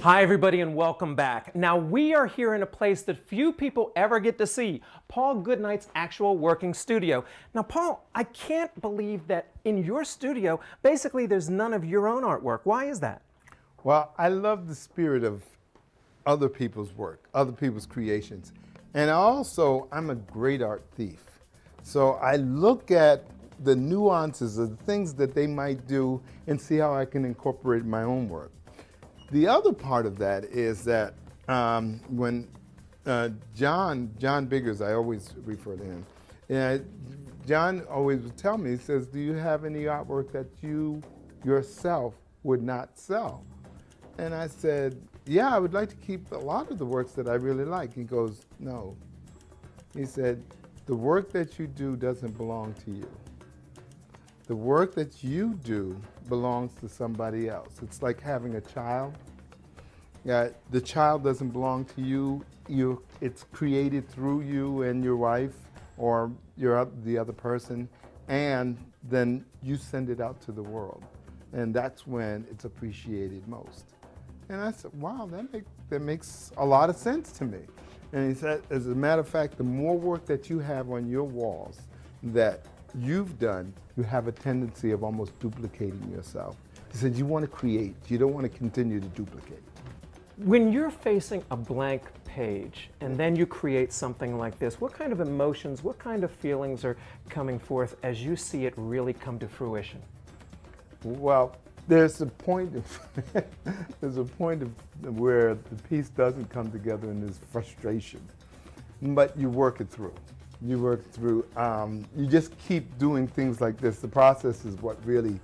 Hi everybody and welcome back. Now we are here in a place that few people ever get to see, Paul Goodnight's actual working studio. Now Paul, I can't believe that in your studio, basically there's none of your own artwork. Why is that? Well, I love the spirit of other people's work, other people's creations. And also, I'm a great art thief. So I look at the nuances of the things that they might do and see how I can incorporate my own work. The other part of that is that when John Biggers, I always refer to him, John always would tell me, he says, do you have any artwork that you yourself would not sell? And I said, yeah, I would like to keep a lot of the works that I really like. He goes, no. He said, the work that you do doesn't belong to you. The work that you do belongs to somebody else. It's like having a child. The child doesn't belong to you. It's created through you and your wife or the other person, and then you send it out to the world. And that's when it's appreciated most. And I said, wow, that makes a lot of sense to me. And he said, as a matter of fact, the more work that you have on your walls that you've done, you have a tendency of almost duplicating yourself. He said, you want to create, you don't want to continue to duplicate. When you're facing a blank page and then you create something like this, what kind of emotions, what kind of feelings are coming forth as you see it really come to fruition? Well, there's a point of where the piece doesn't come together and there's frustration, but you work it through. You work through. You just keep doing things like this. The process is what really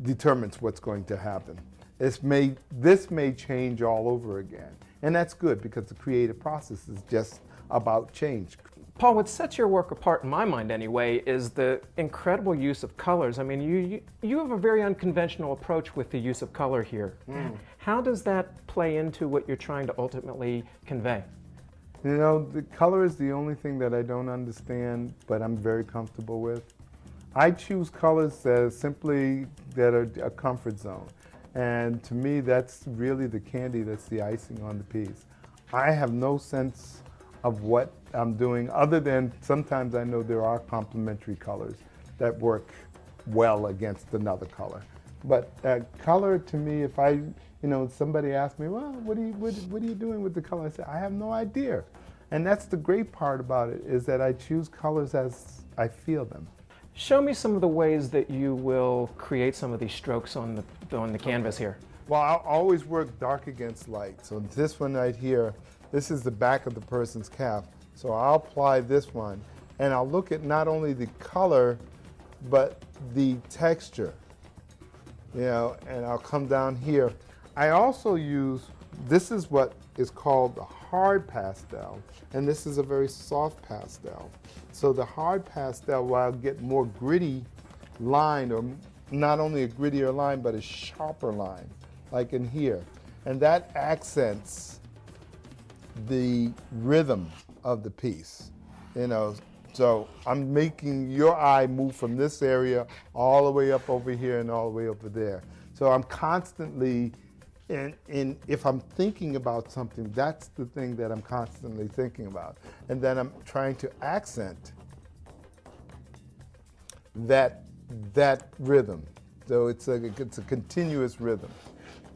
determines what's going to happen. This may change all over again, and that's good because the creative process is just about change. Paul, what sets your work apart, in my mind anyway, is the incredible use of colors. I mean, you have a very unconventional approach with the use of color here. How does that play into what you're trying to ultimately convey? You know, the color is the only thing that I don't understand, but I'm very comfortable with. I choose colors that are a comfort zone. And to me, that's really the candy that's the icing on the piece. I have no sense of what I'm doing, other than sometimes I know there are complementary colors that work well against another color. But color, to me, if somebody asks me, well, what are you doing with the color? I say, I have no idea. And that's the great part about it, is that I choose colors as I feel them. Show me some of the ways that you will create some of these strokes on the canvas here. Well, I'll always work dark against light. So this one right here, this is the back of the person's calf. So I'll apply this one, and I'll look at not only the color, but the texture, and I'll come down here. I also use, this is what is called the hard pastel, and this is a very soft pastel. So the hard pastel, where I'll get more gritty line, or not only a grittier line, but a sharper line, like in here. And that accents the rhythm of the piece, So I'm making your eye move from this area all the way up over here and all the way over there. So I'm constantly, if I'm thinking about something, that's the thing that I'm constantly thinking about. And then I'm trying to accent that rhythm. So it's a continuous rhythm.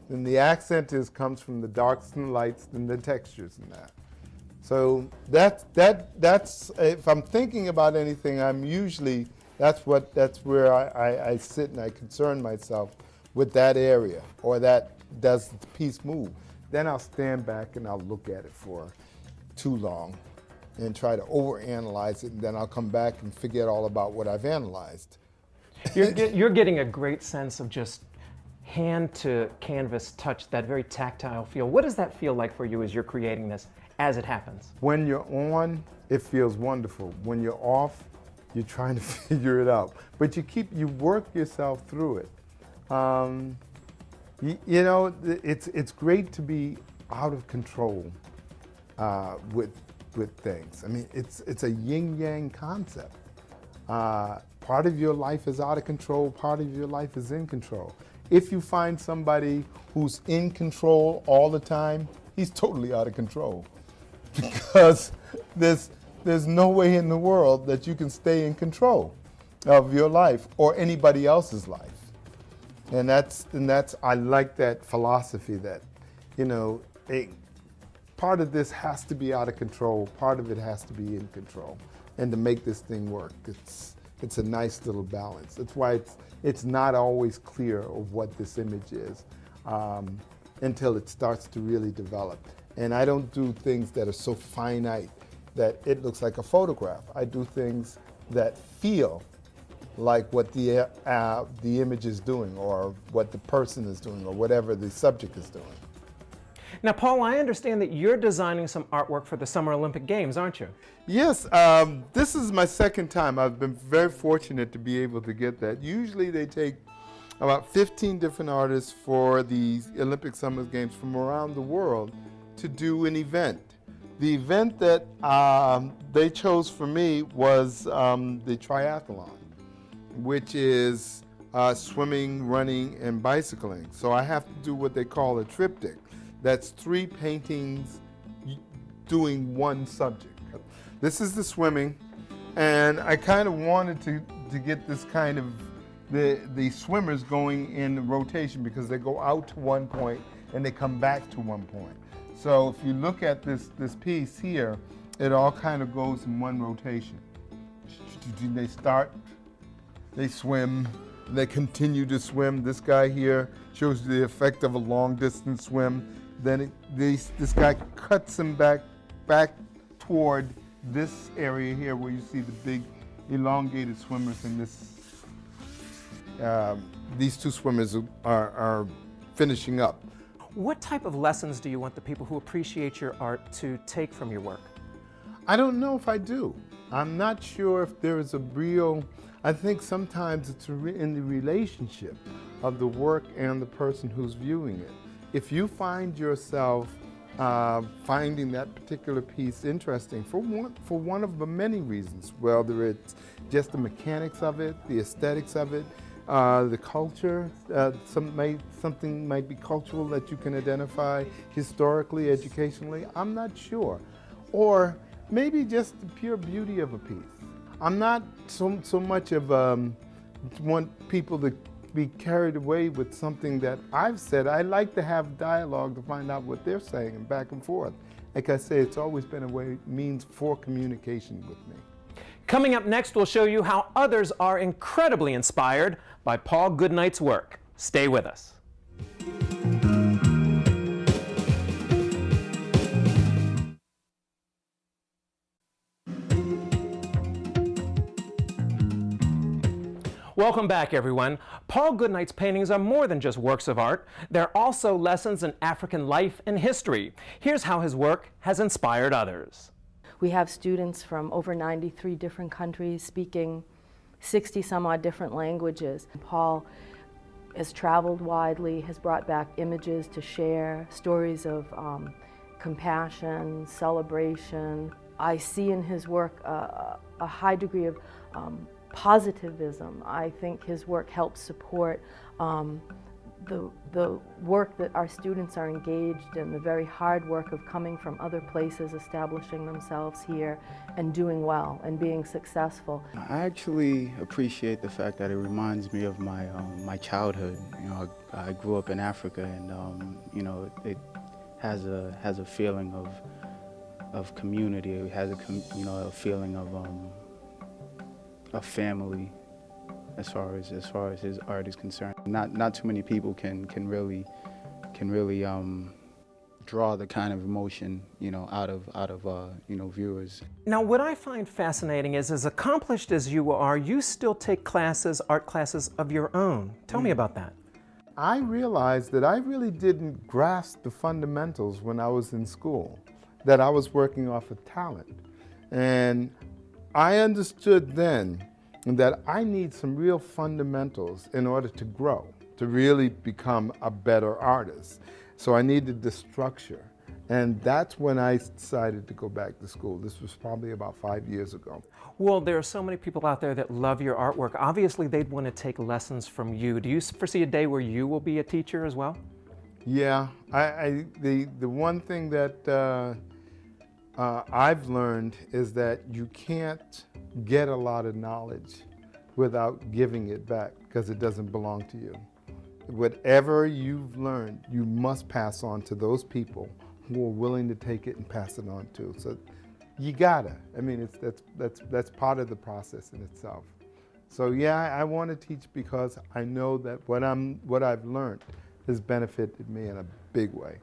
And the accent comes from the darks and the lights and the textures and that. So that's if I'm thinking about anything, that's where I sit and I concern myself with that area, or that does the piece move. Then I'll stand back and I'll look at it for too long and try to overanalyze it, and then I'll come back and forget all about what I've analyzed. You're getting a great sense of just hand to canvas touch, that very tactile feel. What does that feel like for you as you're creating this, as it happens? When you're on, it feels wonderful. When you're off, you're trying to figure it out. But you work yourself through it. It's great to be out of control with things. I mean, it's a yin-yang concept. Part of your life is out of control, part of your life is in control. If you find somebody who's in control all the time, he's totally out of control. Because there's no way in the world that you can stay in control of your life or anybody else's life. And that's I like that philosophy that, you know, part of this has to be out of control, part of it has to be in control. And to make this thing work, it's a nice little balance. That's why it's not always clear of what this image is until it starts to really develop. And I don't do things that are so finite that it looks like a photograph. I do things that feel like what the image is doing, or what the person is doing, or whatever the subject is doing. Now, Paul, I understand that you're designing some artwork for the Summer Olympic Games, aren't you? Yes, this is my second time. I've been very fortunate to be able to get that. Usually they take about 15 different artists for the Olympic Summer Games from around the world to do an event. The event that they chose for me was the triathlon, which is swimming, running, and bicycling. So I have to do what they call a triptych. That's 3 paintings doing one subject. This is the swimming, and I kind of wanted to get this kind of the swimmers going in rotation, because they go out to one point and they come back to one point. So if you look at this piece here, it all kind of goes in one rotation. They start, they swim, they continue to swim. This guy here shows you the effect of a long distance swim. Then this guy cuts him back toward this area here where you see the big elongated swimmers, and these 2 swimmers are finishing up. What type of lessons do you want the people who appreciate your art to take from your work? I don't know if I do. I'm not sure if there is a real, I think sometimes it's in the relationship of the work and the person who's viewing it. If you find yourself finding that particular piece interesting for one of the many reasons, whether it's just the mechanics of it, the aesthetics of it, the culture, something might be cultural that you can identify historically, educationally, I'm not sure. Or maybe just the pure beauty of a piece. I'm not so much of want people to be carried away with something that I've said. I like to have dialogue to find out what they're saying, and back and forth. Like I say, it's always been a means for communication with me. Coming up next, we'll show you how others are incredibly inspired by Paul Goodnight's work. Stay with us. Welcome back, everyone. Paul Goodnight's paintings are more than just works of art. They're also lessons in African life and history. Here's how his work has inspired others. We have students from over 93 different countries speaking 60 some odd different languages. Paul has traveled widely, has brought back images to share, stories of compassion, celebration. I see in his work a high degree of positivism. I think his work helps support the work that our students are engaged in, the very hard work of coming from other places, establishing themselves here, and doing well and being successful. I actually appreciate the fact that it reminds me of my childhood. You know, I grew up in Africa, and you know, it has a feeling of community. It has a feeling of family. As far as his art is concerned, not too many people can really draw the kind of emotion, you know, out of viewers. Now, what I find fascinating is, as accomplished as you are, you still take classes, art classes of your own. Tell me about that. I realized that I really didn't grasp the fundamentals when I was in school, that I was working off of talent. And I understood then that I need some real fundamentals in order to grow, to really become a better artist. So I needed the structure. And that's when I decided to go back to school. This was probably about 5 years ago. Well, there are so many people out there that love your artwork. Obviously, they'd want to take lessons from you. Do you foresee a day where you will be a teacher as well? Yeah, the one thing that I've learned is that you can't get a lot of knowledge without giving it back, because it doesn't belong to you. Whatever you've learned, you must pass on to those people who are willing to take it and pass it on to. So you gotta. I mean, that's part of the process in itself. So yeah, I want to teach because I know that what I've learned has benefited me in a big way.